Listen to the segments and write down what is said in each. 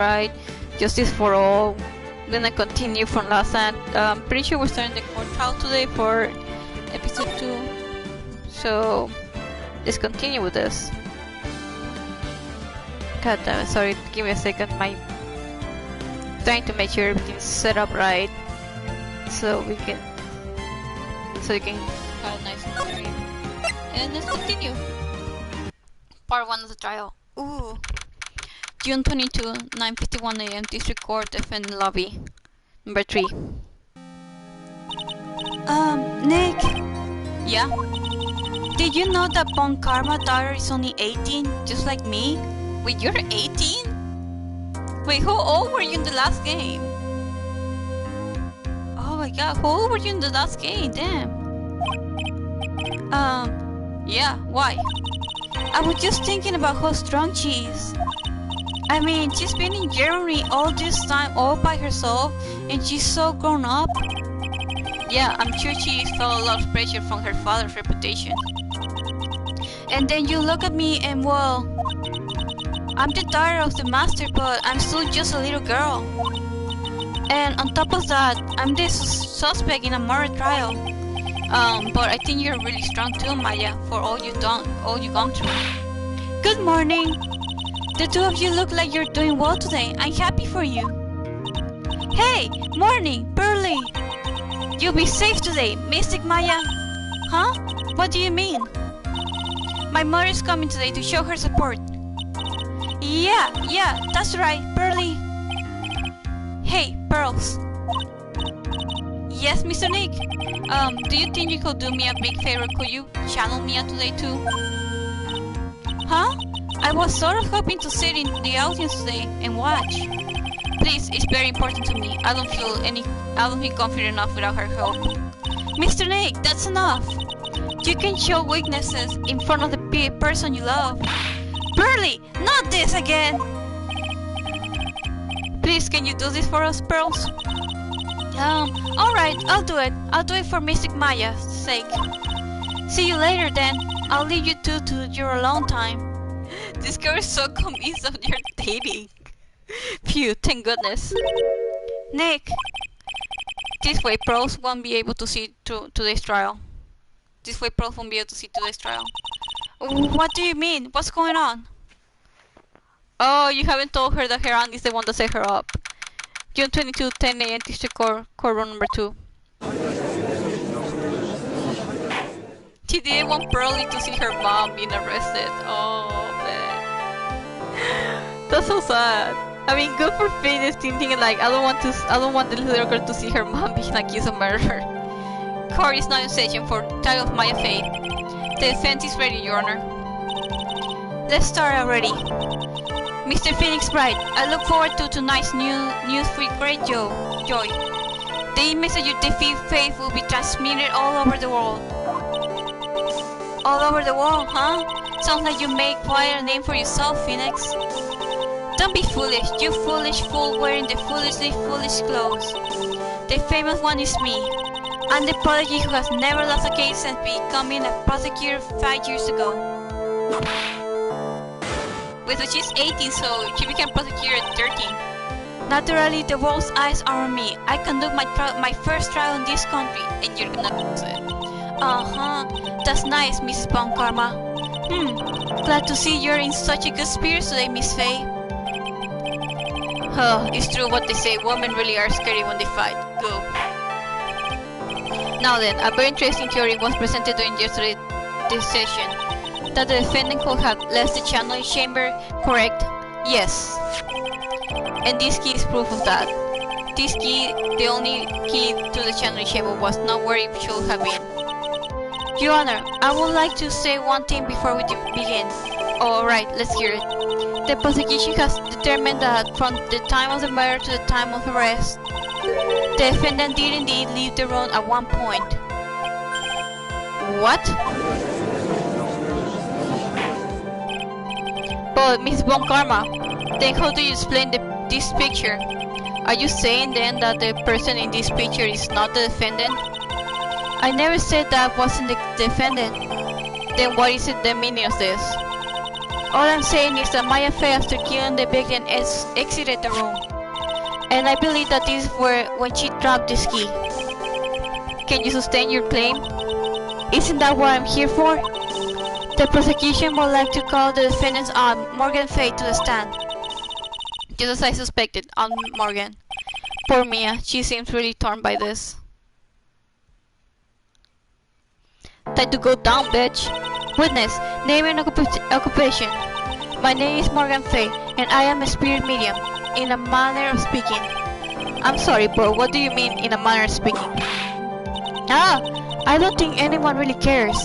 Right Justice for All. I'm gonna continue from last time. Pretty sure we're starting the court trial today for episode 2. So let's continue with this. God damn it, sorry, give me a second. My trying to make sure everything's set up right so we can have a nice story. And let's continue. Part 1 of the trial. Ooh. June 22, 9:51 a.m. District Court, Defendant Lobby. Number 3. Nick, Yeah? did you know that Bon Karma daughter is only 18, just like me? Wait, you're 18? Wait, how old were you in the last game? Oh my god, how old were you in the last game? Damn. Yeah, why? I was just thinking about how strong she is. I mean, she's been in Germany all this time all by herself, and she's so grown up. Yeah, I'm sure she felt a lot of pressure from her father's reputation. And then you look at me and, well, I'm the daughter of the master, but I'm still just a little girl. And on top of that, I'm the suspect in a murder trial. But I think you're really strong too, Maya, for all you've gone through. Good morning. The two of you look like you're doing well today. I'm happy for you. Hey, morning, Burley. You'll be safe today, Mystic Maya. Huh? What do you mean? My mother's coming today to show her support. Yeah, that's right, Burley. Hey, Pearls. Yes, Mr. Nick. Do you think you could do me a big favor? Could you channel Mia today too? Huh? I was sort of hoping to sit in the audience today and watch. Please, it's very important to me. I don't feel confident enough without her help. Mr. Nick, that's enough. You can show weaknesses in front of the person you love. Burley, not this again! Please, can you do this for us, Pearls? Alright, I'll do it. I'll do it for Mystic Maya's sake. See you later then. I'll leave you two to your alone time. This girl is so convinced of your dating. Phew, thank goodness. Nick! This way, Pearls won't be able to see today's trial. What do you mean? What's going on? Oh, you haven't told her that her aunt is the one that set her up. June 22, 10 a.m. District Court, courtroom number 2. She didn't want Pearly to see her mom being arrested. Oh man, that's so sad. I mean, good for Phoenix thinking like I don't want the little girl to see her mom being accused of murder. Court is now in session for trial of Maya Faye. The defense is ready, Your Honor. Let's start already. Mr. Phoenix Bright, I look forward to tonight's news with great joy. The image of your defeat Faith will be transmitted all over the world. All over the world, huh? Sounds like you made quite a name for yourself, Phoenix. Don't be foolish, you foolish fool wearing the foolishly foolish clothes. The famous one is me. I'm the prodigy who has never lost a case since becoming a prosecutor 5 years ago. Wait, so she's 18, so she became prosecutor at 13. Naturally, the world's eyes are on me. I conduct my first trial in this country, and you're gonna lose it. That's nice, Mrs. Bon Karma. Glad to see you're in such a good spirit today, Miss Faye. It's true what they say, women really are scary when they fight. Go. Now then, a very interesting theory was presented during yesterday's session. That the defendant could have left the channeling chamber, correct? Yes. And this key is proof of that. This key, the only key to the channeling chamber, was not where it should have been. Your Honor, I would like to say one thing before we begin. Alright, let's hear it. The prosecution has determined that from the time of the murder to the time of arrest, the defendant did indeed leave the room at one point. What? But Miss Bon Karma, then how do you explain this picture? Are you saying then that the person in this picture is not the defendant? I never said that wasn't the defendant. Then what is the meaning of this? All I'm saying is that Maya Fey, after killing the victim, exited the room. And I believe that this is when she dropped this key. Can you sustain your claim? Isn't that what I'm here for? The prosecution would like to call the defendant's aunt, Morgan Fay, to the stand. Just as I suspected, Aunt Morgan. Poor Mia, she seems really torn by this. Time to go down, bitch. Witness, name and occupation. My name is Morgan Fay, and I am a spirit medium, in a manner of speaking. I'm sorry, bro, what do you mean, in a manner of speaking? I don't think anyone really cares.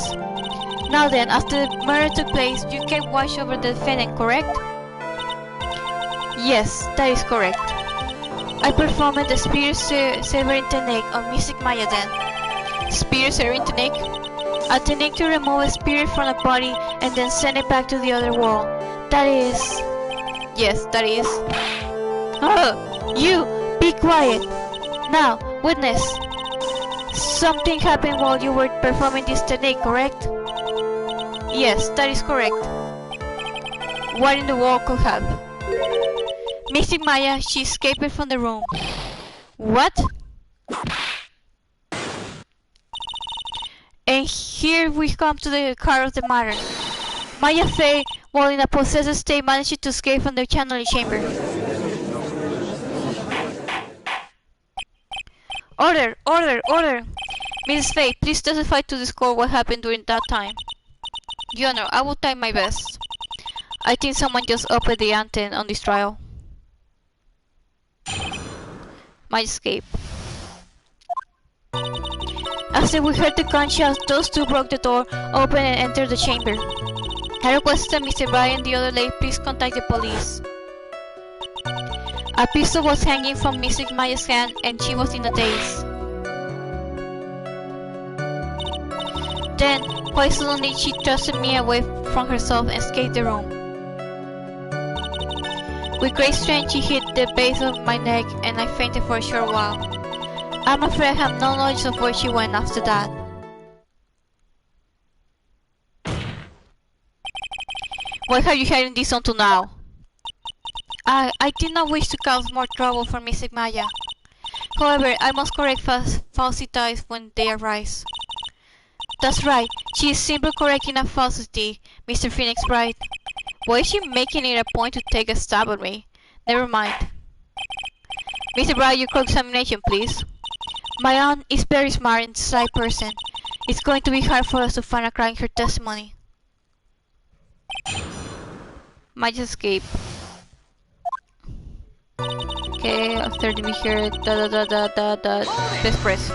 Now then, after the murder took place, you kept watch over the defendant, correct? Yes, that is correct. I performed the spirit severing technique on Mystic Maya then. Spirit severing technique? A technique to remove a spirit from a body and then send it back to the other world. That is... Yes, that is... You! Be quiet! Now, witness. Something happened while you were performing this technique, correct? Yes, that is correct. What in the world could have? Mystic Maya, she escaped from the room. What? And here we come to the heart of the matter. Maya Fey, while in a possessed state, managed to escape from the channeling chamber. Order! Order! Order! Mrs. Fay, please testify to this court what happened during that time. Your Honor, I will try my best. I think someone just opened the ante on this trial. My escape. After we heard the gunshots, those two broke the door open and entered the chamber. I request that Mr. Bryan and the other lady please contact the police. A pistol was hanging from Mystic Maya's hand and she was in a daze. Then, quite suddenly, she thrusted me away from herself and escaped the room. With great strength, she hit the base of my neck and I fainted for a short while. I'm afraid I have no knowledge of where she went after that. Why have you hidden this until now? I did not wish to cause more trouble for Mystic Maya. However, I must correct falsities when they arise. That's right, she is simply correcting a falsity, Mr. Phoenix Bright. Why is she making it a point to take a stab at me? Never mind. Mr. Bright, your cross-examination, please. My aunt is very smart and sly person. It's going to be hard for us to find a crime in her testimony. Might escape. Okay, after we hear best press.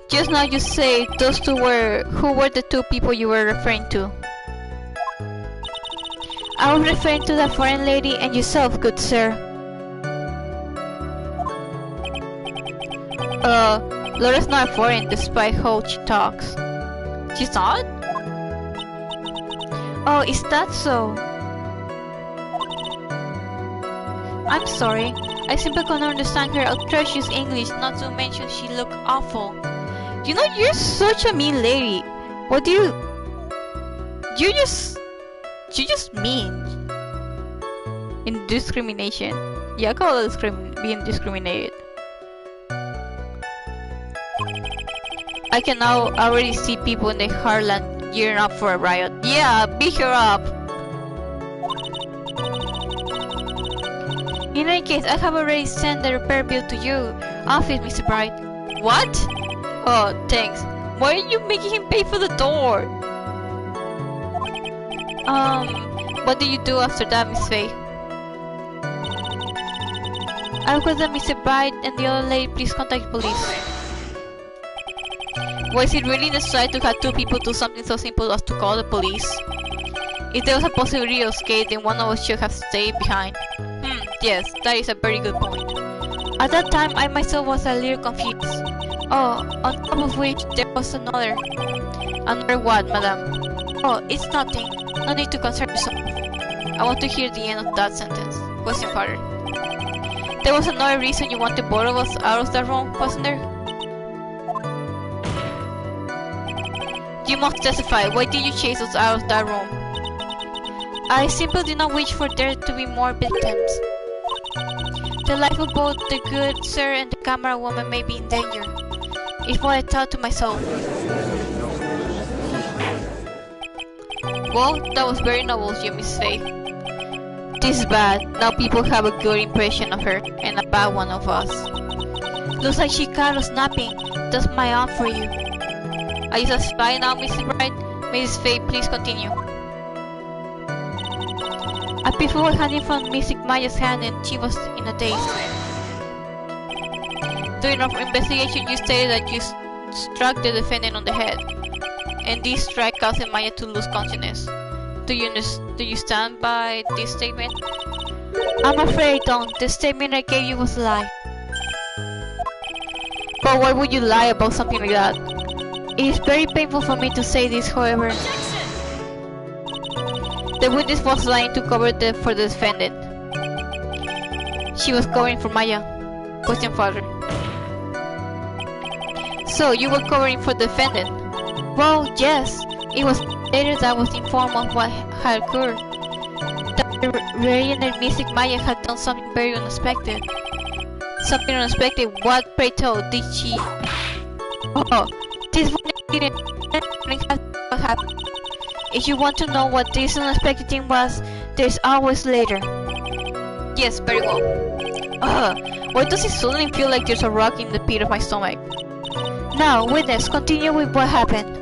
Just now you say those two who were the two people you were referring to? I was referring to the foreign lady and yourself, good sir. Laura's not foreign despite how she talks. She's not? Oh, is that so? I'm sorry. I simply couldn't understand her atrocious English, not to mention she looked awful. You know, you're such a mean lady. What do you... You're just mean. In discrimination. Yeah, I call it being discriminated. I can now already see people in the Heartland gearing up for a riot. Yeah, beat her up! In any case, I have already sent the repair bill to your office, Mr. Bright. What? Oh, thanks. Why are you making him pay for the door? What did you do after that, Miss Faye? I request that Mr. Bright and the other lady please contact the police. Was it really necessary to have two people do something so simple as to call the police? If there was a possibility of escape, then one of us should have stayed behind. Yes, that is a very good point. At that time, I myself was a little confused. Oh, on top of which, there was another. Another what, madam? Oh, it's nothing. No need to concern yourself. I want to hear the end of that sentence. Question further. There was another reason you wanted both of us out of that room, wasn't there? You must testify. Why did you chase us out of that room? I simply do not wish for there to be more victims. The life of both the good sir and the camera woman may be in danger, is what I thought to myself. Well, that was very noble of you, Miss Faith. This is bad. Now people have a good impression of her, and a bad one of us. Looks like she caught us napping. That's my aunt for you. Are you satisfied now, Mrs. Wright? Mrs. Faith, please continue. A pistol was handed from Mrs. Maya's hand and she was in a daze. During our investigation, you stated that you struck the defendant on the head, and this strike caused Maya to lose consciousness. Do you stand by this statement? I'm afraid I don't. The statement I gave you was a lie. But why would you lie about something like that? It is very painful for me to say this, however. The witness was lying to cover for the defendant. She was covering for Maya. Question father. So you were covering for the defendant? Well, yes. It was later that I was informed of what had occurred. That the radiant mystic Maya had done something very unexpected. Something unexpected? What, pray tell, did she? Oh, this didn't what happened. If you want to know what this unexpected thing was, there's always later. Yes, very well. Why does it suddenly feel like there's a rock in the pit of my stomach? Now, witness, continue with what happened.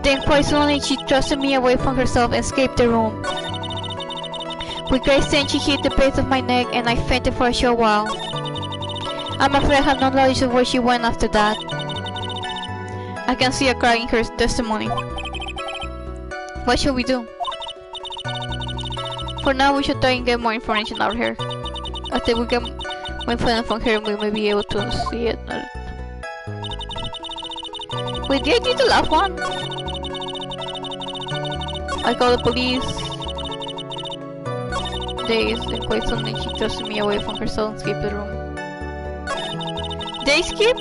Then quite suddenly she thrusted me away from herself and escaped the room. With great strength she hit the base of my neck and I fainted for a short while. I'm afraid I have no knowledge of where she went after that. I can see a crack in her testimony. What should we do? For now we should try and get more information out of her. After we get more information from her we may be able to see it. Wait, did I do the last one? I called the police. Days and quite suddenly she thrusted me away from herself and escaped the room. They skip?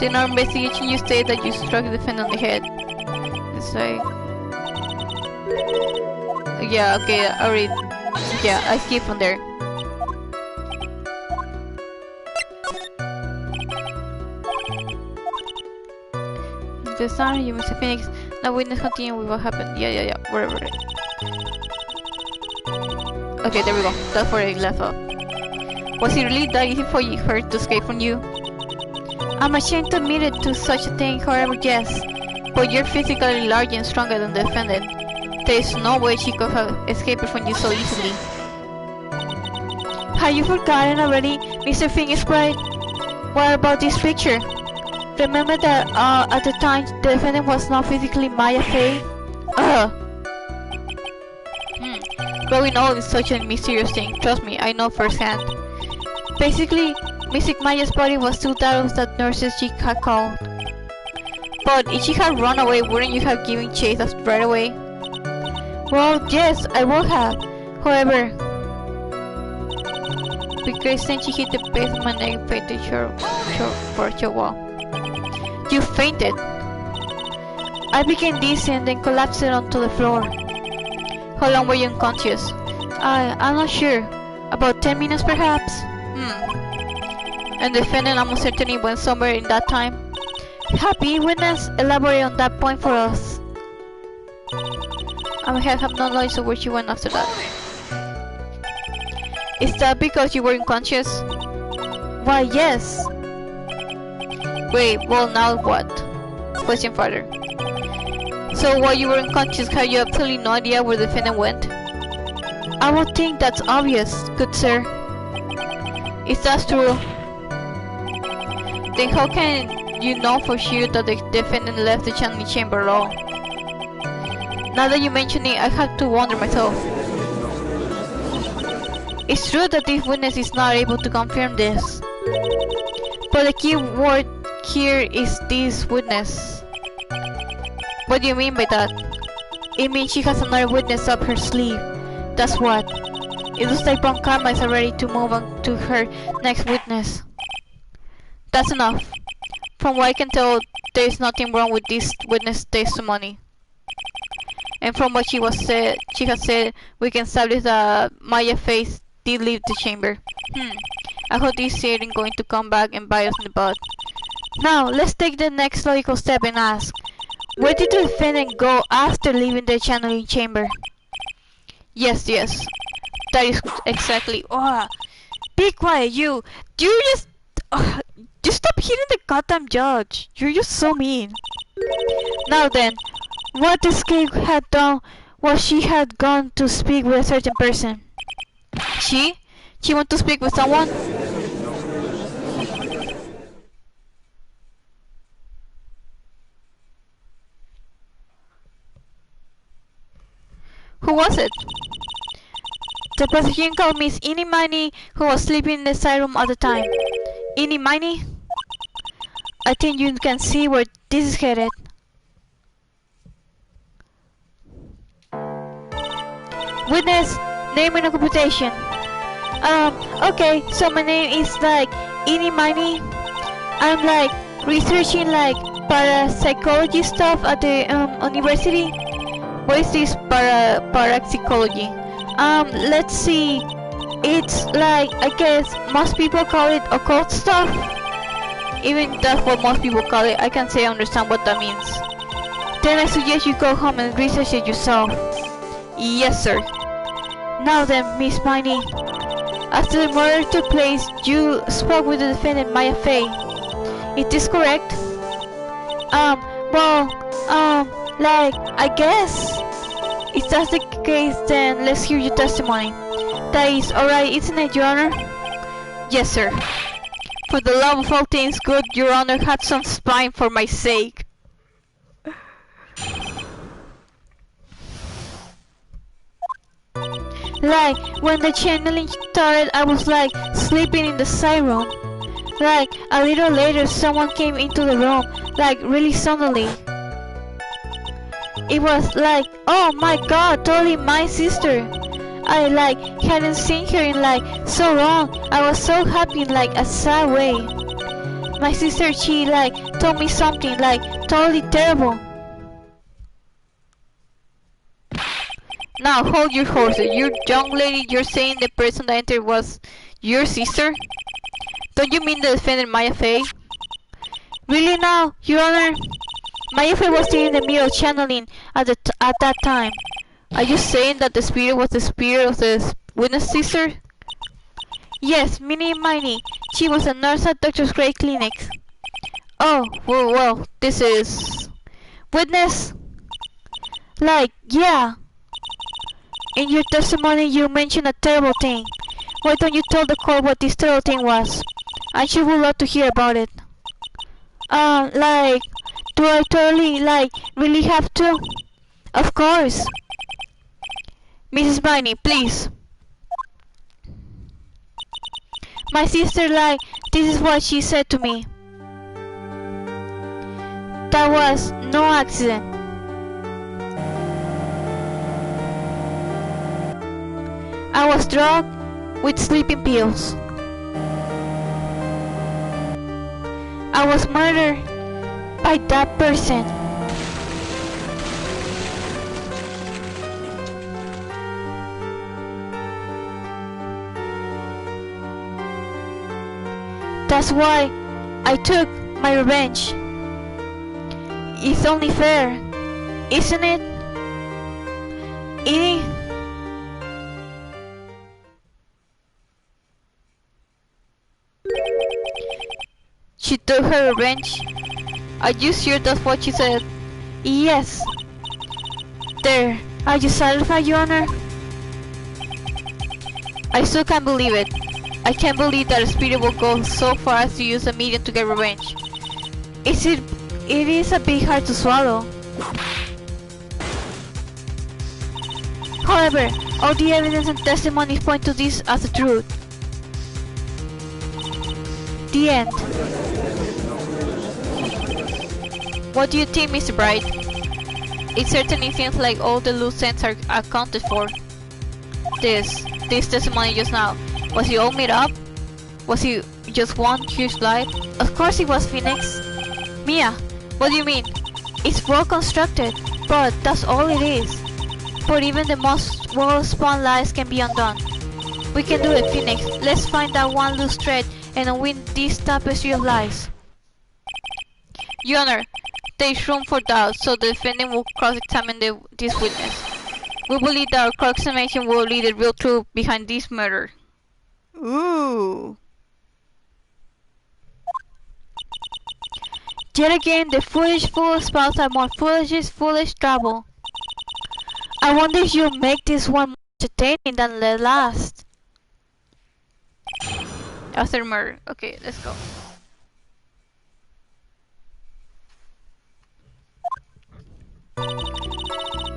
In our investigation you stated that you struck the defendant on the head. Let's say. Yeah, okay, alright. Yeah, I skipped from there. The sound you, Mr. Phoenix. Now witness continue with what happened. Yeah, whatever. Okay, there we go. That's where I left off. Was it really that easy for her to escape from you? I'm ashamed to admit it to such a thing, however, yes. But you're physically larger and stronger than the defendant. There is no way she could have escaped from you so easily. Have you forgotten already, Mr. Phoenix Bright? What about this picture? Remember that at the time the defendant was not physically Maya Fey? Growing old is such a mysterious thing. Trust me, I know firsthand. Basically, Mystic Maya's body was still that of that nurses she had called. But if she had run away, wouldn't you have given chase right away? Well, yes, I would have. However, with great strength she hit the base of my neck and fainted for a short while. You fainted. I began dizzy and then collapsed onto the floor. How long were you unconscious? I'm not sure. About 10 minutes perhaps? And the defendant almost certainly went somewhere in that time. Happy witness, elaborate on that point for us. I have no knowledge of where she went after that. Is that because you were unconscious? Why, yes. Wait, well now what? Question further. So while you were unconscious, have you absolutely no idea where the defendant went? I would think that's obvious, good sir. If that's true, then how can you know for sure that the defendant left the channeling chamber at all? Now that you mention it, I have to wonder myself. It's true that this witness is not able to confirm this. But the key word here is this witness. What do you mean by that? It means she has another witness up her sleeve. That's what. It looks like Von Karma is ready to move on to her next witness. That's enough. From what I can tell, there is nothing wrong with this witness testimony. And from what she has said, we can establish that Maya Face did leave the chamber. I hope this isn't going to come back and bite us in the butt. Now, let's take the next logical step and ask, where did the defendant go after leaving the channeling chamber? Yes, that is exactly. Oh, be quiet, you. You just stop hitting the goddamn judge. You're just so mean. Now then, what the escape had done was she had gone to speak with a certain person. She went to speak with someone? Who was it? The prosecution called Miss Eeny Miny, who was sleeping in the side room at the time. Eeny Miny? I think you can see where this is headed. Witness, name and occupation. Okay, so my name is like Eeny Miny. I'm like researching like parapsychology stuff at the university. What is this parapsychology? Let's see. It's like, I guess most people call it occult stuff. Even that's what most people call it. I can't say I understand what that means. Then I suggest you go home and research it yourself. Yes, sir. Now then, Miss Miney. After the murder took place, you spoke with the defendant, Maya Fey. Is this correct? Like, I guess. If that's the case, then let's hear your testimony. That is alright, isn't it, Your Honor? Yes, sir. For the love of all things good, Your Honor, had some spine for my sake. Like, when the channeling started, I was like sleeping in the side room. Like, a little later, someone came into the room, like really suddenly. It was like, oh my god, totally my sister. I like hadn't seen her in like so long. I was so happy in like a sad way. My sister, she like told me something like totally terrible. Now hold your horses. You young lady, you're saying the person that entered was your sister? Don't you mean the defendant Maya Fey? Really now, Your Honor? Maya Fey was still in the middle of channeling at that time. Are you saying that the spirit was the spirit of the witness sister? Yes, Minnie Miney. She was a nurse at Dr. Gray Clinic. Oh, well, this is... Witness? Like, yeah. In your testimony you mentioned a terrible thing. Why don't you tell the court what this terrible thing was? I sure would love to hear about it. Like, do I totally, like, really have to? Of course. Mrs. Miney, please. My sister, like, this is what she said to me. That was no accident. I was drugged with sleeping pills. I was murdered by that person. That's why I took my revenge. It's only fair, isn't it? Edie? She took her revenge? Are you sure that's what she said? Yes. There. Are you satisfied, Your Honor? I still can't believe it. I can't believe that a spirit will go so far as to use a medium to get revenge. It is a bit hard to swallow. However, all the evidence and testimonies point to this as the truth. The end. What do you think, Mr. Bright? It certainly seems like all the loose ends are accounted for. This testimony just now, was he all made up? Was he just one huge lie? Of course it was, Phoenix. Mia, What do you mean? It's well constructed, but that's all it is. But even the most well-spun lies can be undone. We can do it, Phoenix. Let's find that one loose thread and unwind this tapestry of lies. Your Honor, there is room for doubt, so the defendant will cross-examine this witness. We believe that our cross-examination will lead the real truth behind this murder. Ooh. Yet again, the foolish fool spouts are more foolish trouble. I wonder if you'll make this one more entertaining than the last. After murder. Okay, let's go.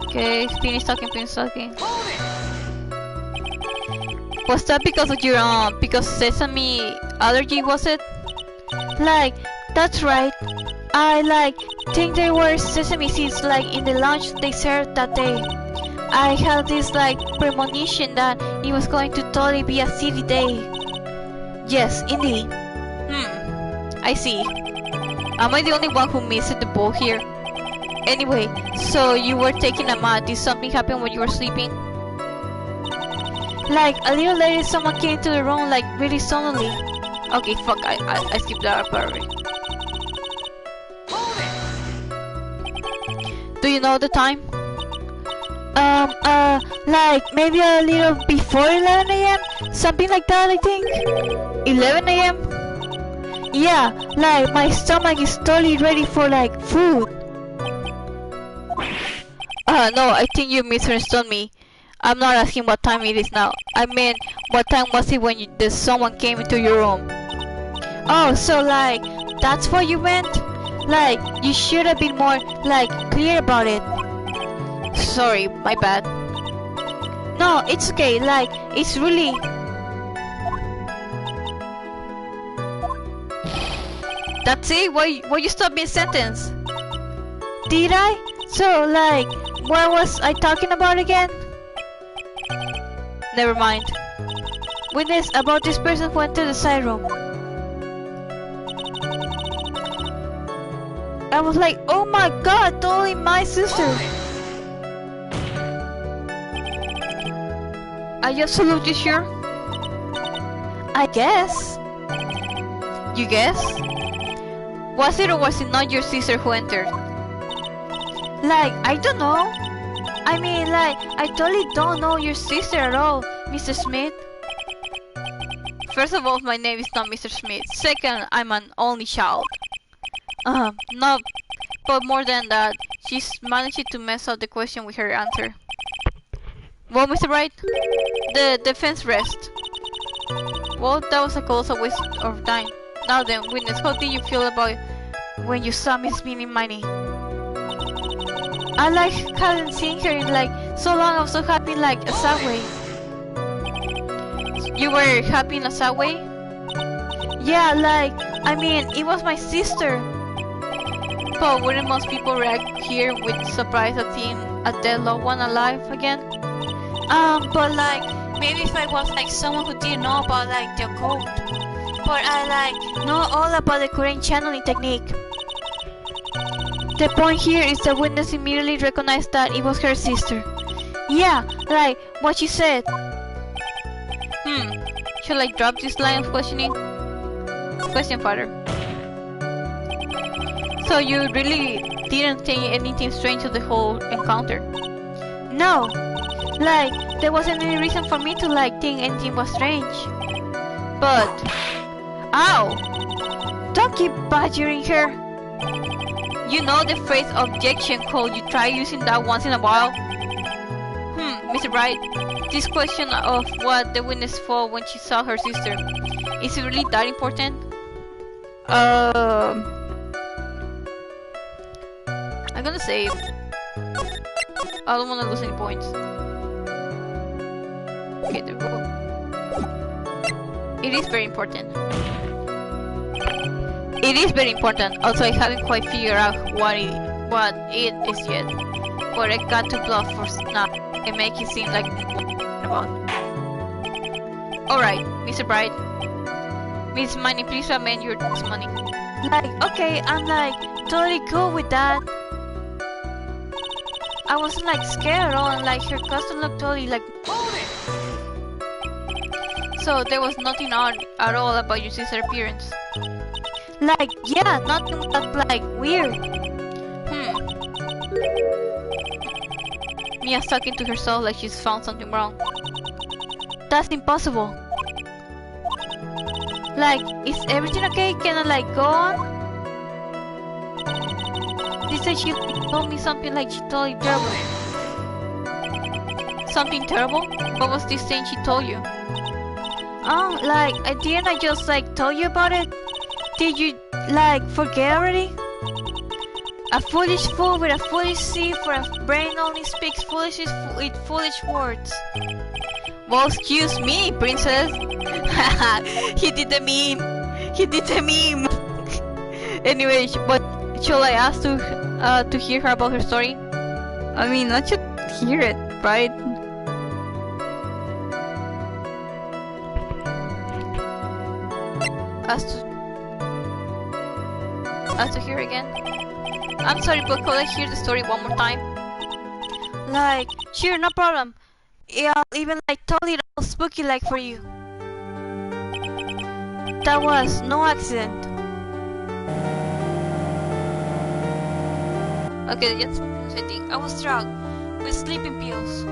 Okay, finish talking. Was that because of your because sesame allergy, was it? Like, that's right. I think there were sesame seeds in the lunch they served that day. I had this premonition that it was going to totally be a city day. Yes, indeed. I see. Am I the only one who missed the boat here? Anyway, so you were taking a nap. Did something happen when you were sleeping? A little later someone came into the room really suddenly. Okay, fuck, I skipped that part already. Do you know the time? Maybe a little before 11 AM? Something like that, I think. 11 AM? Yeah, my stomach is totally ready for food. No, I think you misunderstood me. I'm not asking what time it is now. I mean, what time was it when someone came into your room? Oh, so that's what you meant? You should have been more, clear about it. Sorry, my bad. No, it's okay, it's really... That's it? Why you stop mid-sentence? Did I? So, what was I talking about again? Never mind. Witness about this person who entered the side room. I was like, oh my god, totally my sister. Are you absolutely sure? I guess. You guess? Was it or was it not your sister who entered? I don't know. I mean, I totally don't know your sister at all, Mr. Smith. First of all, my name is not Mr. Smith. Second, I'm an only child. No, but more than that, she's managed to mess up the question with her answer. Well, Mr. Wright, the defense rests. Well, that was a colossal waste of time. Now then, witness, how did you feel about when you saw Miss Minnie Minnie? I hadn't seen her in so long. I was so happy a subway. You were happy in a subway? Yeah, I mean, it was my sister. But wouldn't most people react here with surprise at seeing a dead loved one alive again? But maybe if I was someone who didn't know about the occult. But I know all about the current channeling technique. The point here is the witness immediately recognized that it was her sister. Yeah, what she said. Should I drop this line of questioning? Question, Father. So you really didn't think anything strange to the whole encounter? No. There wasn't any reason for me to think anything was strange. But... Ow! Don't keep badgering her. You know the phrase objection code, you try using that once in a while? Mr. Wright, this question of what the witness thought when she saw her sister, is it really that important? I'm gonna save. I don't wanna lose any points. Okay, there we go. It is very important. It is very important, also I haven't quite figured out what it is yet. But I got to bluff for now and make it seem like about. Alright, Mr. Bright. Miss Money, please amend your money. Like, okay, I'm like totally cool with that. I wasn't like scared at all, and like her cousin looked totally like. So there was nothing odd at all about your sister's appearance? Like, yeah, nothing was like weird. Mia's talking to herself like she's found something wrong. That's impossible. Like, is everything okay? Can I like go on? She said she told me something like she totally terrible. Something terrible? What was this thing she told you? Oh, like, didn't I just like tell you about it? Did you like forget already? A foolish fool with a foolish seed, for a brain only speaks foolishness with foolish words. Well, excuse me, princess. He did the meme. He did the meme. Anyway, but shall I ask to hear her about her story? I mean, I should hear it, right? Ask to hear again. I'm sorry, but could I hear the story one more time? Like, sure, no problem. Yeah, even like totally spooky like for you. That was no accident. Okay, just I think I was drugged with sleeping pills.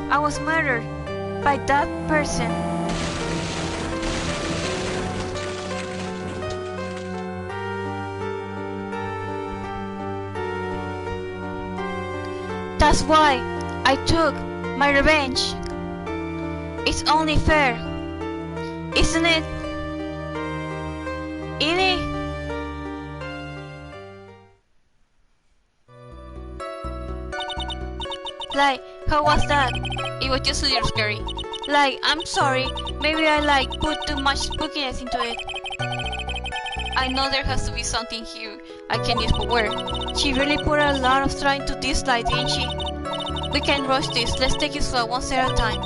I was murdered by that person. That's why I took my revenge. It's only fair, isn't it? Illy? Like, how was that? It was just a little scary. Like, I'm sorry, maybe I like put too much spookiness into it. I know there has to be something here. I can't use for where. She really put a lot of thought into this light, didn't she? We can't rush this, let's take it slow, one step at a time.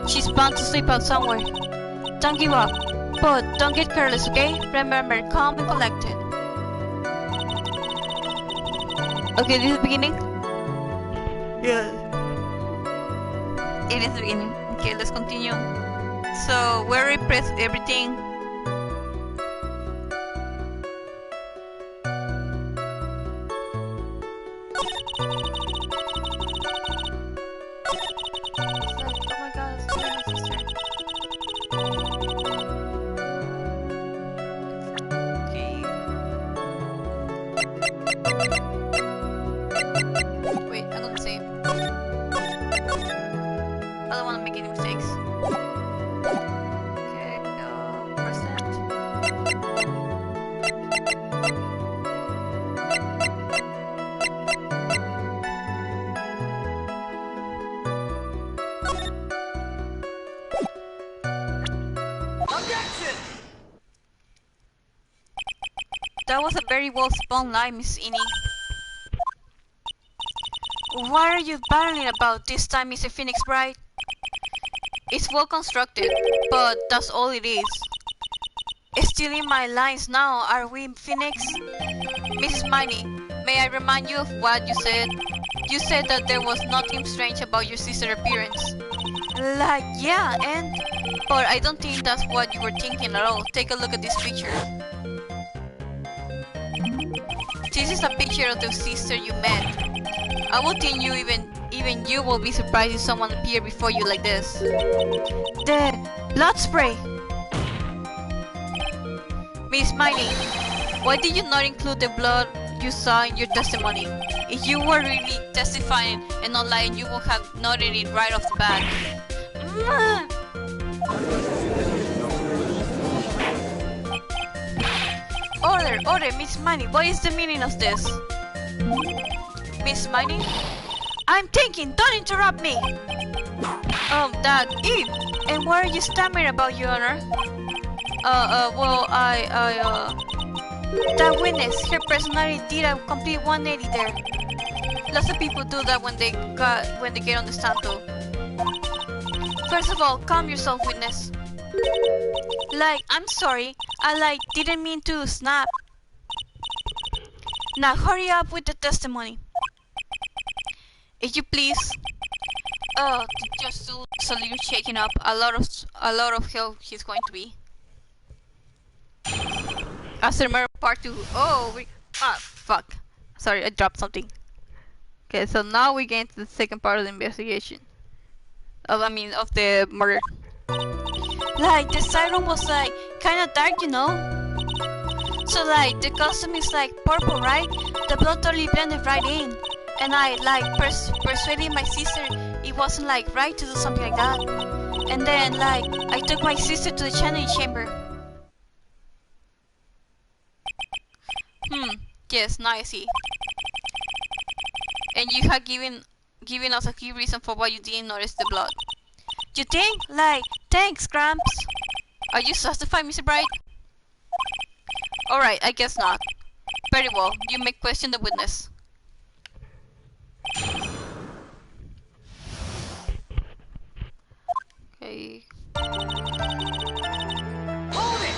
She's bound to slip out somewhere. Don't give up, but don't get careless, okay? Remember, calm and collected. Okay, this is the beginning? Yeah. It is the beginning. Okay, let's continue. So, where we press everything. That was a very well spun lie, Miss Innie. What are you battling about this time, Mr. Phoenix Bright? It's well constructed, but that's all it is. Stealing my lines now, are we, Phoenix? Mrs. Miney, may I remind you of what you said? You said that there was nothing strange about your sister's appearance. Like, yeah, and... But I don't think that's what you were thinking at all. Take a look at this picture. This is a picture of the sister you met. I would think even you will be surprised if someone appeared before you like this. The blood spray. Miss Miney, why did you not include the blood you saw in your testimony? If you were really testifying and not lying, you would have noted it right off the bat. Order, Miss Miney, what is the meaning of this? Miss Miney? I'm thinking, don't interrupt me! That, Eve! And what are you stammering about, Your Honor? Well, That witness, her personality did a complete 180 there. Lots of people do that when they get on the stand though. First of all, calm yourself, witness. Like, I'm sorry, I didn't mean to snap. Now hurry up with the testimony. If you please. Just to salute shaking up. A lot of help he's going to be. After part 2. Fuck. Sorry, I dropped something. Okay, so now we get into the second part of the investigation. Of the murder. Like, the siren was like kinda dark, you know? So like, the costume is like purple, right? The blood totally blended right in. And I like persuaded my sister it wasn't like right to do something like that. And then like, I took my sister to the channeling chamber. Yes, now I see. And you have given us a key reason for why you didn't notice the blood. You think? Like, thanks, Gramps. Are you satisfied, Mr. Bright? Alright, I guess not. Very well, you may question the witness. Okay. Hold it!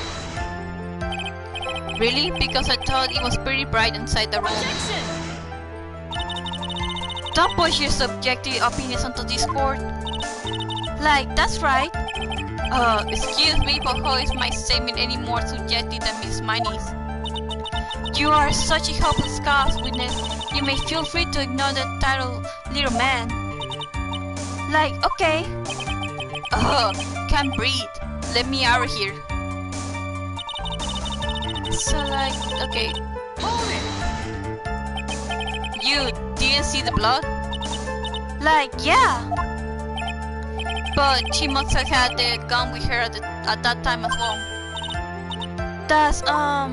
Really? Because I thought it was pretty bright inside the room. Objection! Don't push your subjective opinions onto this court. Like, that's right. Excuse me, but how is my statement any more subjective than Miss Miney's? You are such a hopeless cause, witness. You may feel free to ignore the title, little man. Like, okay. Can't breathe. Let me out of here. So like, okay. Hold it! You didn't see the blood? Like, yeah. But she must have had the gun with her at that time as well. That's, Are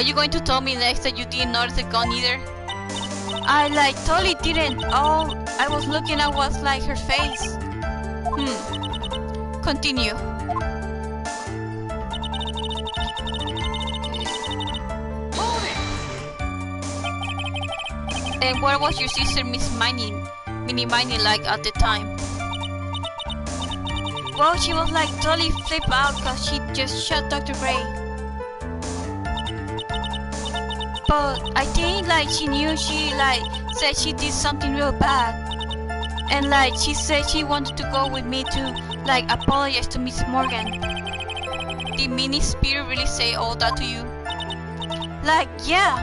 you going to tell me next that you didn't notice the gun either? I like totally didn't. All I was looking at was like her face. Continue. Hold it! And what was your sister Minnie Miney like at the time? Well, she was like totally flipped out because she just shot Dr. Gray. But I think like she knew she like said she did something real bad. And like she said she wanted to go with me to like apologize to Miss Morgan. Did Minnie's spirit really say all that to you? Like, yeah.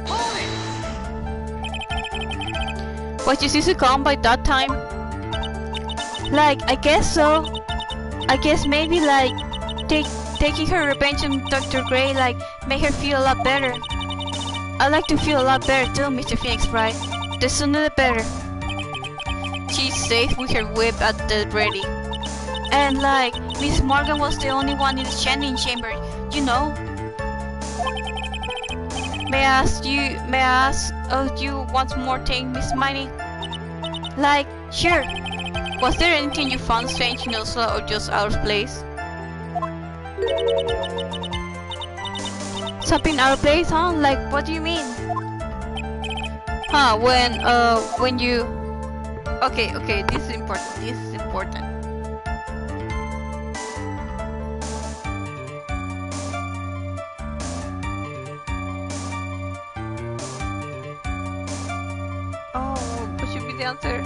Hold it! Was your sister gone by that time? Like, I guess so. I guess maybe like taking her revenge on Dr. Gray like made her feel a lot better. I like to feel a lot better too, Mr. Phoenix Wright. The sooner the better. She's safe with her whip at the ready. And like, Miss Morgan was the only one in the chanting chamber, you know. May I ask you once more thing, Miss Miney? Like, sure. Was there anything you found strange in Ursula or just out of place? Something out of place, huh? Like, what do you mean? When you... Okay, this is important. Oh, what should be the answer?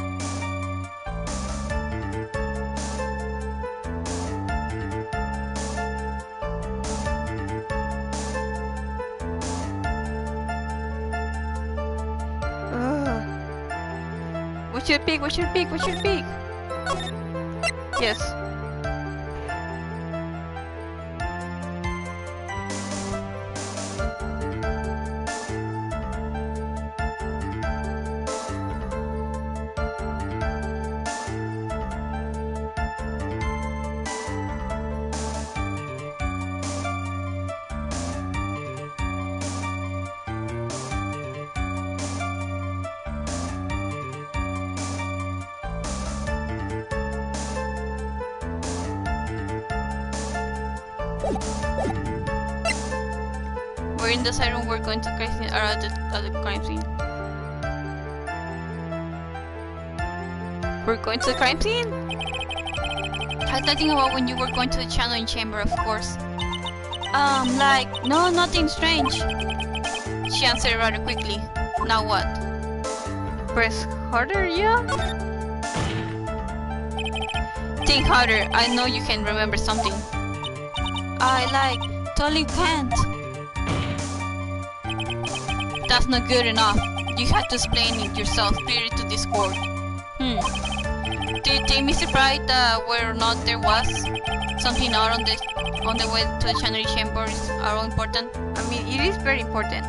What should pick? Yes. We're in the siren, we're going to crazy at the crime scene. We're going to the crime scene? I was thinking about when you were going to the channeling chamber, of course. Like, no, nothing strange. She answered rather quickly. Now what? Press harder, yeah? Think harder, I know you can remember something. I totally can't. That's not good enough. You had to explain it yourself clearly to Discord. Do you think, Mr. Bright, whether or not there was something out on the way to the channeling chambers are all important? I mean, it is very important.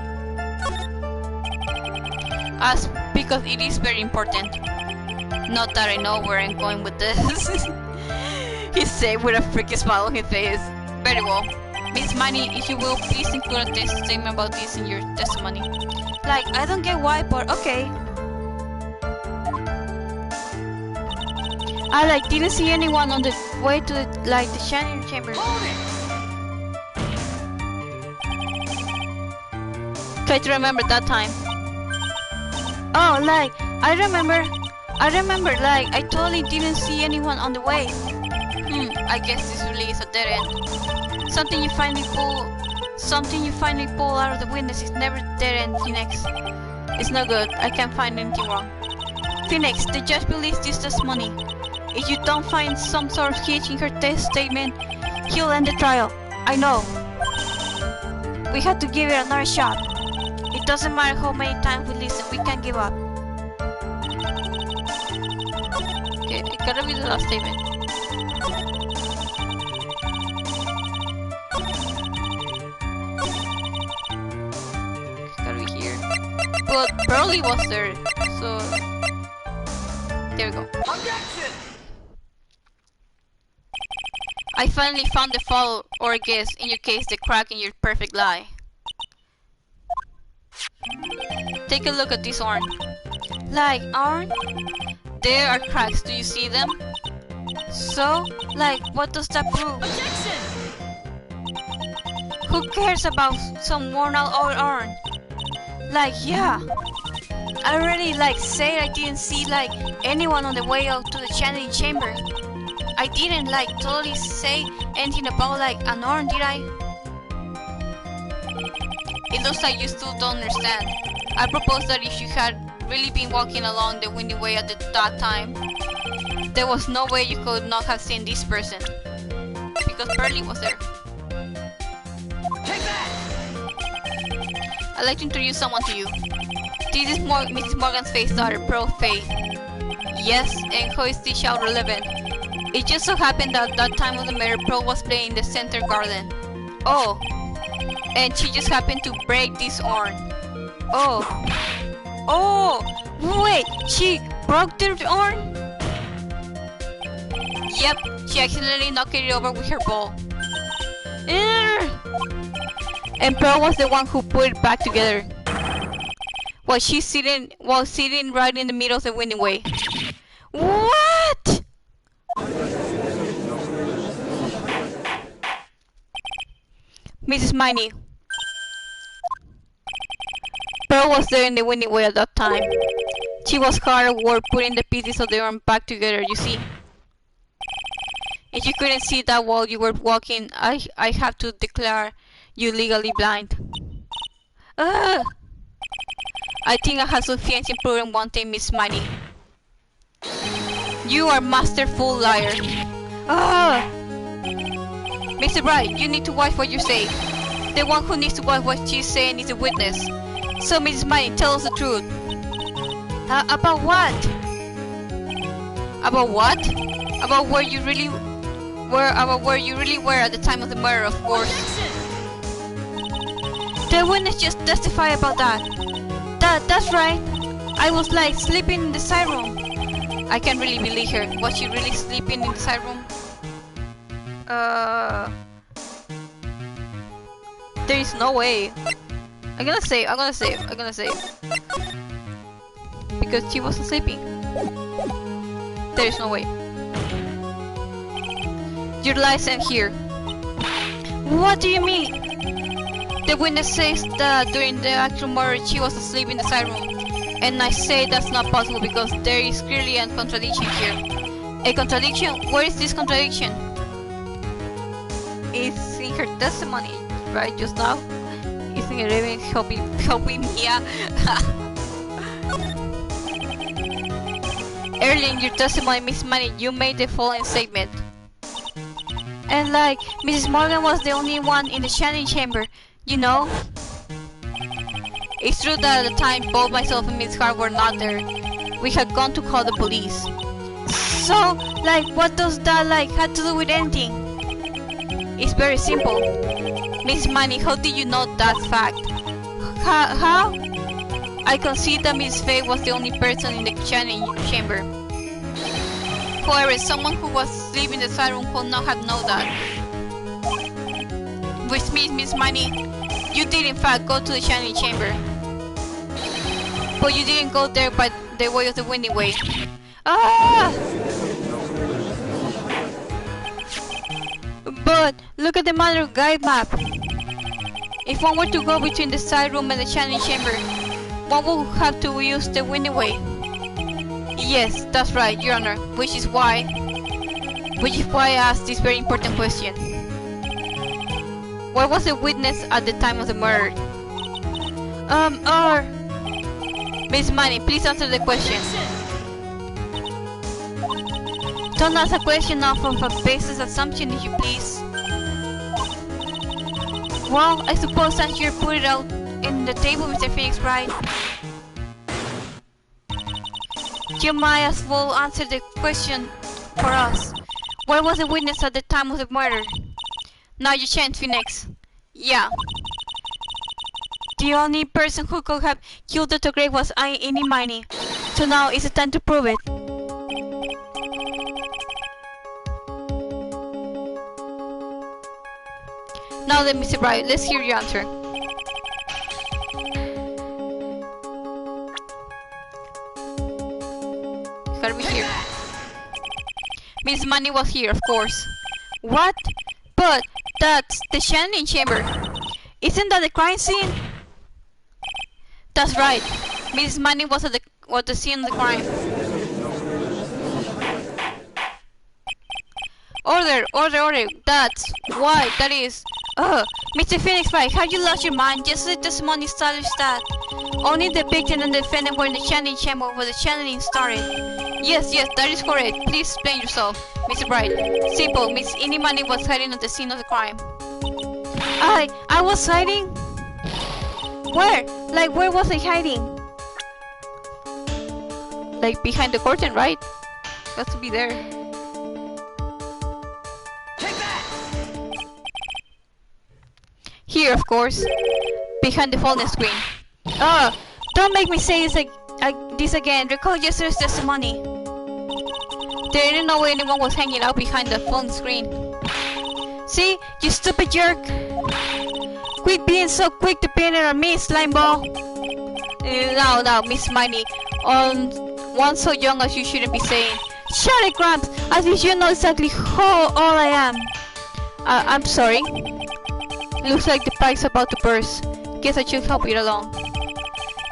Because it is very important. Not that I know where I'm going with this. He said with a freaking smile on his face. Very well. Miss Manny, if you will, please include a text statement about this in your testimony. Like, I don't get why, but okay. I didn't see anyone on the way to the channeling chamber. Try to remember that time. Oh, I remember, I totally didn't see anyone on the way. I guess this really is a dead end. Something you finally pull out of the witness is never dead end, Phoenix. It's no good, I can't find anything wrong. Phoenix, the judge believes this testimony. If you don't find some sort of hitch in her test statement, he'll end the trial. I know. We have to give it another shot. It doesn't matter how many times we listen, we can't give up. Okay, it gotta be the last statement. It's gotta be here. But Burley was there, so there we go. Objection! I finally found the fault, or I guess, in your case, the crack in your perfect lie. Take a look at this horn. Horn? There are cracks, do you see them? So, what does that prove? Objection! Who cares about some worn out old horn? Yeah. I already, said I didn't see, anyone on the way out to the channeling chamber. I didn't, totally say anything about, an horn, did I? It looks like you still don't understand. I propose that if you had really been walking along the windy way at that time, there was no way you could not have seen this person. Because Burley was there. Take that! I'd like to introduce someone to you. This is Mrs. Morgan's Faith's daughter, Pearl Faith. Yes, and how is this child relevant? It just so happened that that time of the matter, Pearl was playing in the center garden. Oh. And she just happened to break this horn. Oh. Oh! Wait! She broke the horn? Yep, she accidentally knocked it over with her ball. And Pearl was the one who put it back together. While sitting right in the middle of the windy way. What? Mrs. Miney. Pearl was there in the windy way at that time. She was hard at work putting the pieces of the arm back together, you see. If you couldn't see that while you were walking, I have to declare you legally blind. I think I have sufficient improvement one thing, Miss Miney. You are masterful liar. Mr. Bright, you need to watch what you say. The one who needs to watch what she's saying is the witness. So, Mrs. Miney, tell us the truth. About what? About what? About where you really were at the time of the murder, of course. The witness just testified about that. That's right. I was sleeping in the side room. I can't really believe her. Was she really sleeping in the side room? There is no way. I'm gonna say. Because she wasn't sleeping. There is no way. Your lies end here. What do you mean? The witness says that during the actual murder she was asleep in the side room. And I say that's not possible because there is clearly a contradiction here. A contradiction? Where is this contradiction? It's in her testimony, right? Just now? Isn't it even helping Mia? Earlier in your testimony, Miss Manny, you made the following statement. And like, Mrs. Morgan was the only one in the chanting chamber, you know? It's true that at the time, both myself and Miss Hart were not there. We had gone to call the police. So, like, what does that, like, have to do with anything? It's very simple. Miss Manny, how did you know that fact? How? I concede that Miss Faye was the only person in the chanting chamber. However, someone who was asleep in the side room could not have known that. Which means, Miss Manny, you did in fact go to the chanting chamber. But you didn't go there by the way of the windy way. Ah! But look at the matter guide map. If one were to go between the side room and the chanting chamber, one would have to use the windy way. Yes, that's right, Your Honor. Which is why I asked this very important question. Where was the witness at the time of the murder? Miss Manny, please answer the question. Don't ask a question off of a basis assumption, if you please. Well, I suppose that you put it out in the table, Mr. Phoenix, right? You might as well answer the question for us. Where was the witness at the time of the murder? Now you chant, Phoenix. Yeah. The only person who could have killed Dr. Gray was Any Miney. So now is the time to prove it. Now then, Mr. Bright, let's hear your answer. Gotta be here. Miss Manny was here, of course. What? But that's the chanting chamber. Isn't that the crime scene? That's right. Miss Manny was at the scene of the crime. Order! That's why. That is. Mr. Phoenix Wright, have you lost your mind? Just the testimony established that only the victim and the defendant were in the chanting chamber where the chanting started. Yes, that is correct. Please explain yourself, Mr. Bright. Simple. Miss Inimani was hiding at the scene of the crime. I was hiding? Where? Like, where was I hiding? Like, behind the curtain, right? Has to be there. Here, of course. Behind the folding screen. Don't make me say this again. Recall yesterday's testimony. There ain't no way anyone was hanging out behind the phone screen. See? You stupid jerk! Quit being so quick to pin it on me, slimeball! No, Miss Miney. On one so young as you shouldn't be saying. Shut it, Gramps! At least you know exactly who all I am. I'm sorry. Looks like the pipe's about to burst. Guess I should help it along.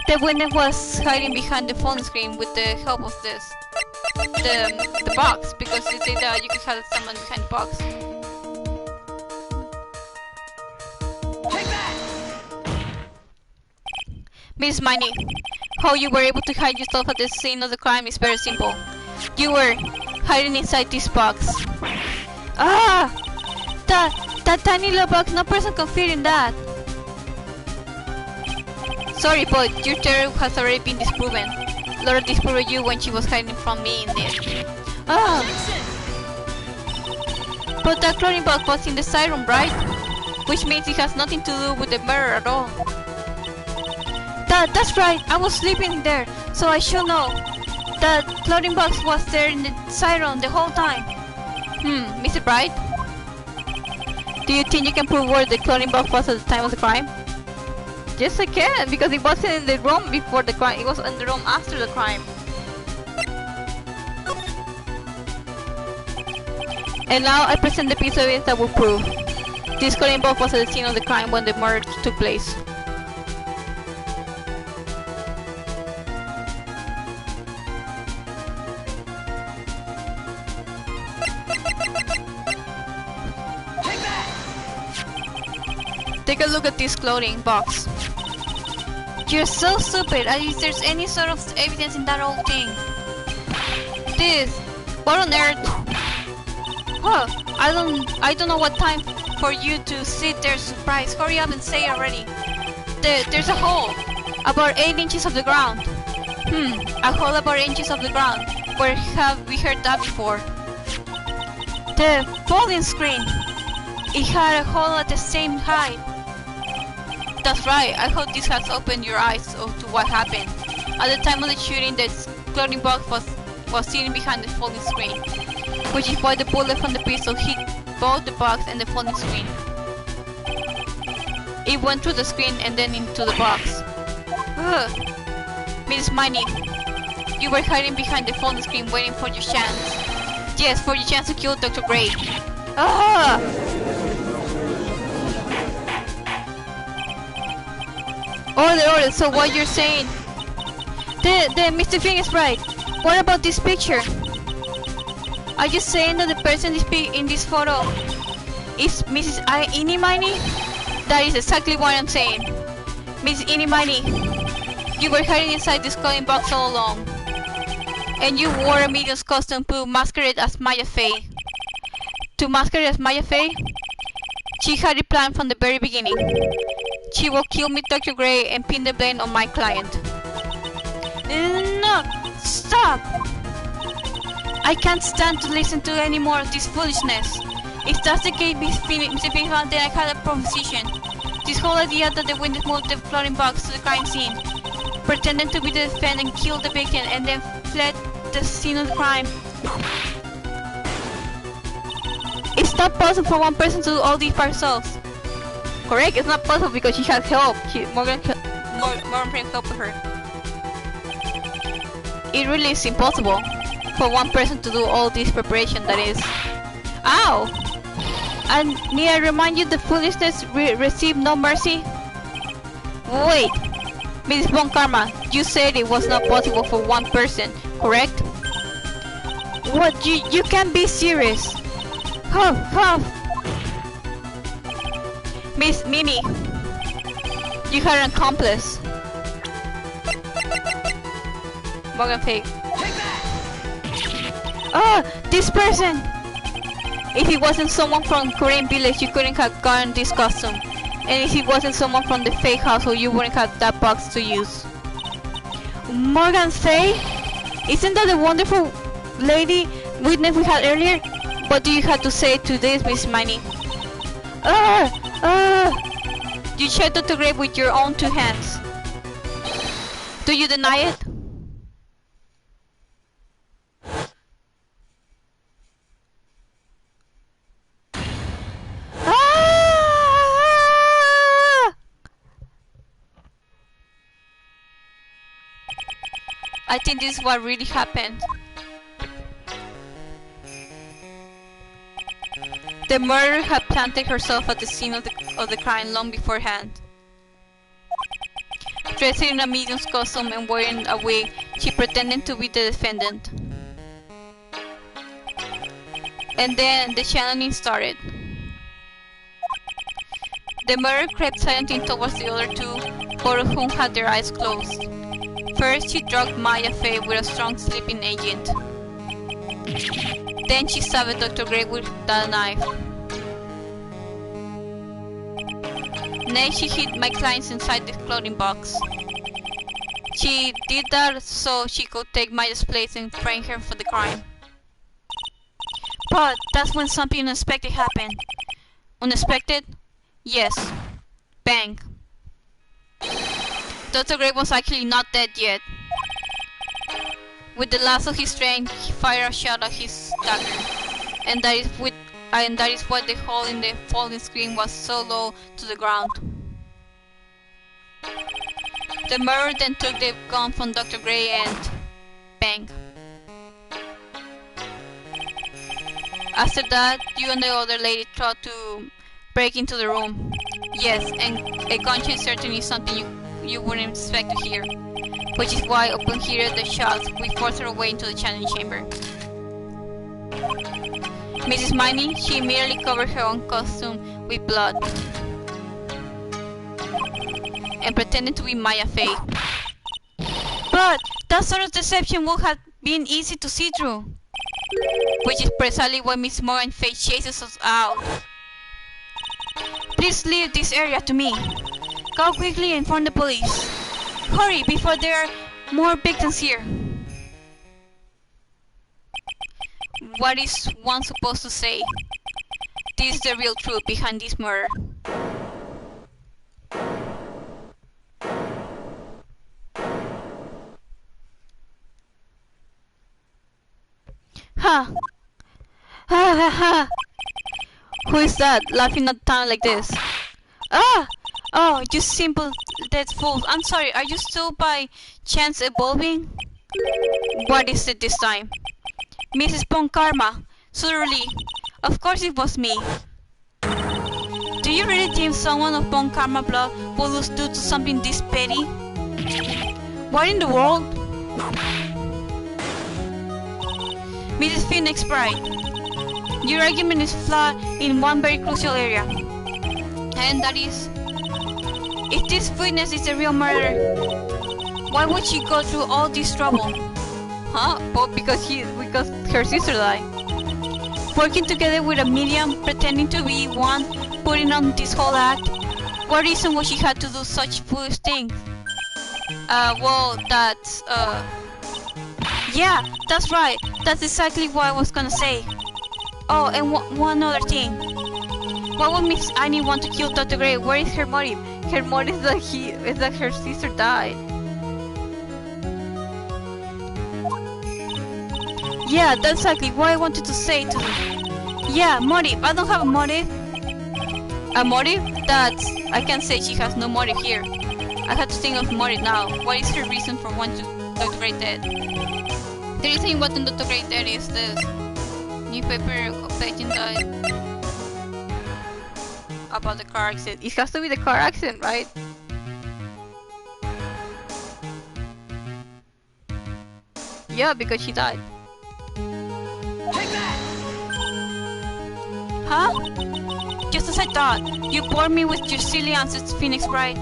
The witness was hiding behind the phone screen with the help of the box, because you think that you could have someone behind the box. Take that! Miss Miney, how you were able to hide yourself at the scene of the crime is very simple. You were hiding inside this box. That tiny little box, no person can fit in that. Sorry, but your theory has already been disproven. Laura disproved you when she was hiding from me in it. But that clothing box was in the side room, right? Which means it has nothing to do with the murder at all. That's right, I was sleeping there, so I should know. That clothing box was there in the side room the whole time. Mr. Bright? Do you think you can prove where the clothing box was at the time of the crime? Yes, I can, because it wasn't in the room before the crime, it was in the room after the crime. And now I present the piece of evidence that will prove this clothing box was at the scene of the crime when the murder took place. Take a look at this clothing box. You're so stupid. At least there's any sort of evidence in that old thing. This. What on earth? Huh? I don't know what time for you to sit there surprised. Hurry up and say it already. There's a hole. About 8 inches of the ground. A hole about 8 inches of the ground. Where have we heard that before? The folding screen. It had a hole at the same height. That's right. I hope this has opened your eyes to what happened. At the time of the shooting, the clothing box was sitting behind the folding screen, which is why the bullet from the pistol hit both the box and the folding screen. It went through the screen and then into the box. Ugh. Miss Miney, you were hiding behind the folding screen waiting for your chance. Yes, for your chance to kill Dr. Gray. Ah! Order, so what you're saying? The Mr. Phoenix right. What about this picture? Are you saying that the person in this photo is Mrs. Inimini? That is exactly what I'm saying. Miss Inimini, you were hiding inside this clothing box all along. And you wore a medium's costume to masquerade as Maya Fey. To masquerade as Maya Fey? She had it planned from the very beginning. She will kill me, Dr. Gray, and pin the blame on my client. No! Stop! I can't stand to listen to any more of this foolishness. If that's the case, Mr. Phoenix, then I had a proposition. This whole idea that the witness moved the floating box to the crime scene, pretending to be the defendant, killed the victim, and then fled the scene of the crime. It's not possible for one person to do all these by themselves. Correct? It's not possible because she had help. Morgan Prince helped her. It really is impossible for one person to do all this preparation, that is. Ow! And may I remind you the foolishness received no mercy? Wait! Mrs. Von Karma, you said it was not possible for one person, correct? What? You can't be serious. Huff, huff. Miss Mimi, you had an accomplice. Morgan Fake. This person! If it wasn't someone from Korean village, you couldn't have gotten this costume. And if it wasn't someone from the fake household, you wouldn't have that box to use. Morgan Fay? Isn't that the wonderful lady witness we had earlier? What do you have to say to this, Miss Miney? You shot Dr. Gray with your own 2 hands. Do you deny it? I think this is what really happened. The murderer had planted herself at the scene of the crime long beforehand. Dressed in a medium's costume and wearing a wig, she pretended to be the defendant. And then the channeling started. The murderer crept silently towards the other two, both of whom had their eyes closed. First, she drugged Maya Fey with a strong sleeping agent. Then she stabbed Dr. Gray with that knife. Next, she hid my clients inside the clothing box. She did that so she could take Maya's place and frame her for the crime. But that's when something unexpected happened. Unexpected? Yes. Bang. Dr. Gray was actually not dead yet. With the last of his strength, he fired a shot at his dagger, and that is why the hole in the folding screen was so low to the ground. The murderer then took the gun from Dr. Gray and bang. After that, you and the other lady tried to break into the room. Yes, and a gunshot certainly is something you wouldn't expect to hear. Which is why, upon hearing the shots, we forced her away into the channeling chamber. Mrs. Miney, she immediately covered her own costume with blood. and pretending to be Maya Fey. But that sort of deception would have been easy to see through. Which is precisely why Miss Morgan Fey chases us out. Please leave this area to me. Go quickly and inform the police. Hurry before there are more victims here. What is one supposed to say? This is the real truth behind this murder. Ha! Ha ha ha! Who is that laughing at town like this? Ah! Oh, you simple dead fools. I'm sorry, are you still by chance evolving? What is it this time? Mrs. Bon Karma, surely. Of course it was me. Do you really think someone of Bon Karma blood would do to something this petty? What in the world? Mrs. Phoenix Bright, your argument is flawed in one very crucial area. And that is, if this witness is a real murderer, why would she go through all this trouble? Huh? Well, because her sister died. Working together with a medium, pretending to be one, putting on this whole act. What reason would she have to do such foolish things? Well, that's, yeah, that's right. That's exactly what I was gonna say. Oh, and one other thing. Why would Miss Annie want to kill Dr. Gray? Where is her motive? Her motive is that her sister died. Yeah, that's exactly what I wanted to say to them. Yeah, motive. I don't have a motive. A motive? I can't say she has no motive here. I have to think of motive now. What is her reason for wanting Dr. Gray dead? The reason you want Dr. Gray dead is this newspaper paging died about the car accident. It has to be the car accident, right? Yeah, because she died. Take that! Huh? Just as I thought. You bored me with your silly answers, Phoenix Bright.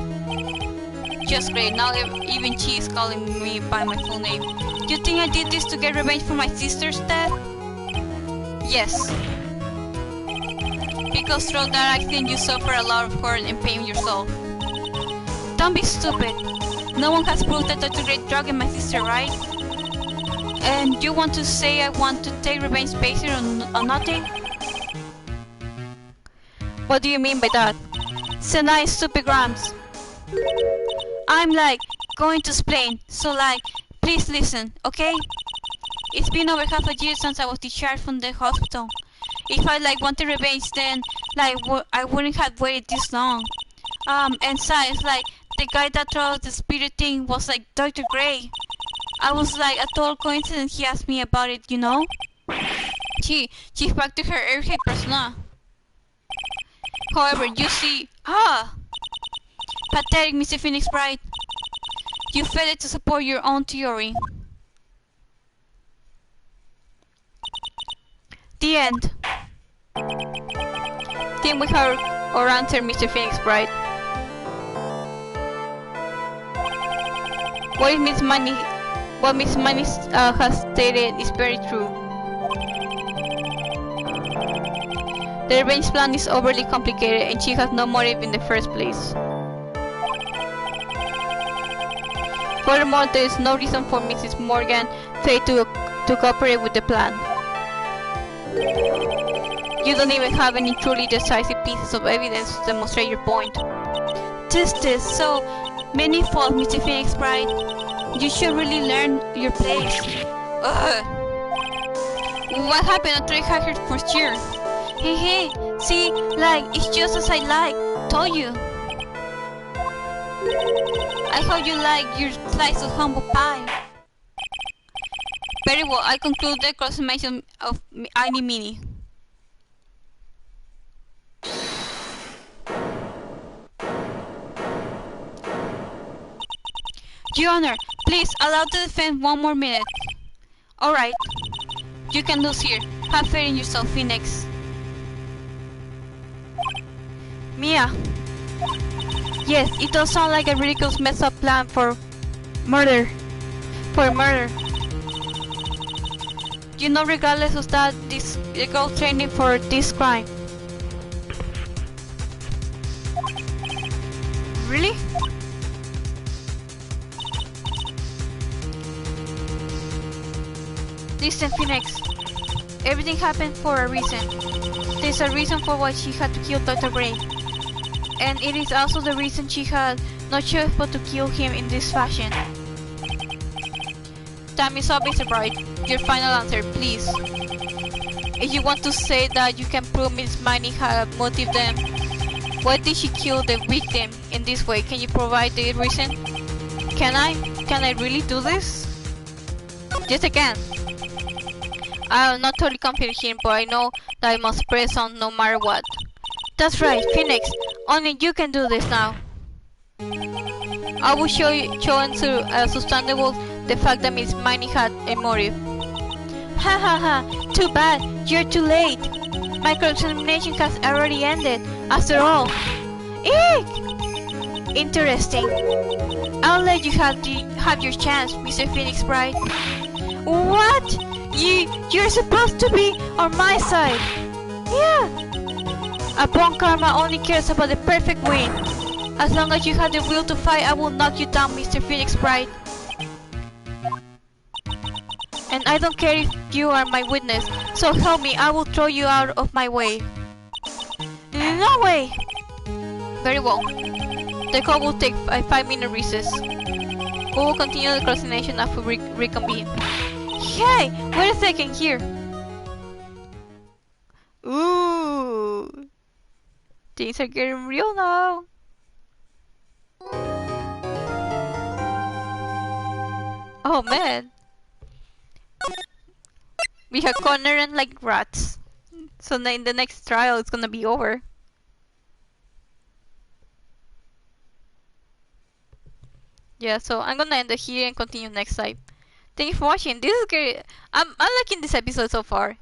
Just great. Now even she is calling me by my full name. You think I did this to get revenge for my sister's death? Yes. Because through that accident you suffer a lot of hurt and pain yourself. Don't be stupid. No one has proved that Dr. Gray drugged my sister, right? And you want to say I want to take revenge based on nothing? What do you mean by that? Senai stupid grams. I'm going to explain, so please listen, okay? It's been over half a year since I was discharged from the hospital. If I wanted revenge, then I wouldn't have waited this long. And besides, the guy that threw the spirit thing was Dr. Gray. I was a total coincidence he asked me about it, you know? She's back to her everyday persona. However, you see, pathetic, Mr. Phoenix Bright. You failed to support your own theory. The end. Think we have our answer, Mr. Phoenix Bright. What Miss Manny has stated is very true. The revenge plan is overly complicated and she has no motive in the first place. Furthermore, there is no reason for Mrs. Morgan Fay to cooperate with the plan. You don't even have any truly decisive pieces of evidence to demonstrate your point. Just this, so many faults, Mr. Phoenix Bright. You should really learn your place. Ugh. What happened after I had her first year? Hey, see, it's just as I told you. I hope you like your slice of humble pie. Very well, I conclude the cross-examination of Annie Mini. Your Honor, please allow the defense one more minute. Alright. You can lose here. Have faith in yourself, Phoenix. Mia. Yes, it does sound like a ridiculous messed up plan for murder. You know, regardless of that, they go training for this crime. Really? Listen, Phoenix. Everything happened for a reason. There's a reason for why she had to kill Dr. Gray. And it is also the reason she had no choice but to kill him in this fashion. Time is up, Mr. Bright. Your final answer, please. If you want to say that you can prove Miss Minnie had motive, then why did she kill the victim in this way? Can you provide the reason? Can I? Can I really do this? Yes, I can. I'm not totally confident here, but I know that I must press on no matter what. That's right, Phoenix. Only you can do this now. I will show and substantiable the fact that Miss Minnie had a motive. Ha ha ha! Too bad. You're too late. My cross-examination has already ended. After all. Eek! Interesting. I'll let you have your chance, Mr. Phoenix Bright. What? You're supposed to be on my side. Yeah. A bone karma only cares about the perfect win. As long as you have the will to fight, I will knock you down, Mr. Phoenix Bright. And I don't care if you are my witness, so help me, I will throw you out of my way. No way! Very well. The call will take a 5-minute recess. We will continue the cross-examination after we reconvene. Hey! Wait a second, here! Ooh! Things are getting real now! Oh man! We have cornered like rats. So in the next trial it's gonna be over. Yeah, so I'm gonna end it here and continue next time. Thank you for watching. This is great. I'm liking this episode so far.